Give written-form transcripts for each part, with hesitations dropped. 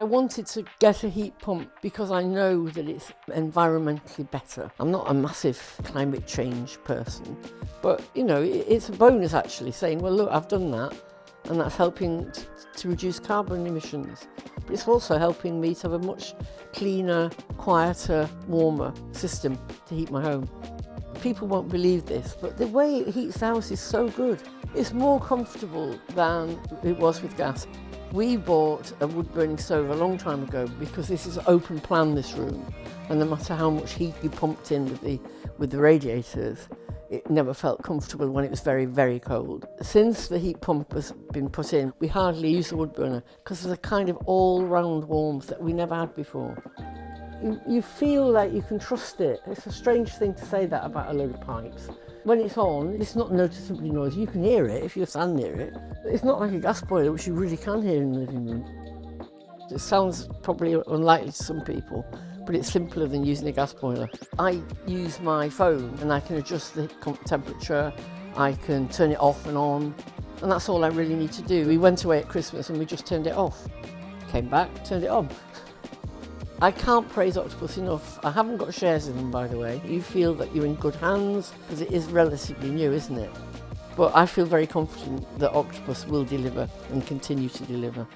I wanted to get a heat pump because I know that it's environmentally better. I'm not a massive climate change person, but it's a bonus actually, saying, well, look, I've done that, and that's helping to reduce carbon emissions. But it's also helping me to have a much cleaner, quieter, warmer system to heat my home. People won't believe this, but the way it heats the house is so good. It's more comfortable than it was with gas. We bought a wood-burning stove a long time ago because this is open plan, this room, and no matter how much heat you pumped in with the radiators, it never felt comfortable when it was very, very cold. Since the heat pump has been put in, we hardly use the wood burner because there's a kind of all-round warmth that we never had before. You feel like you can trust it. It's a strange thing to say that about a load of pipes. When it's on, it's not noticeably noisy. You can hear it if you stand near it. It's not like a gas boiler, which you really can hear in the living room. It sounds probably unlikely to some people, but it's simpler than using a gas boiler. I use my phone and I can adjust the temperature, I can turn it off and on, and that's all I really need to do. We went away at Christmas and we just turned it off. Came back, turned it on. I can't praise Octopus enough. I haven't got shares in them, by the way. You feel that you're in good hands because it is relatively new, isn't it? But I feel very confident that Octopus will deliver and continue to deliver.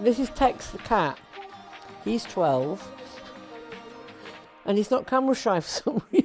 This is Tex the cat. He's 12 and he's not camera shy for some reason.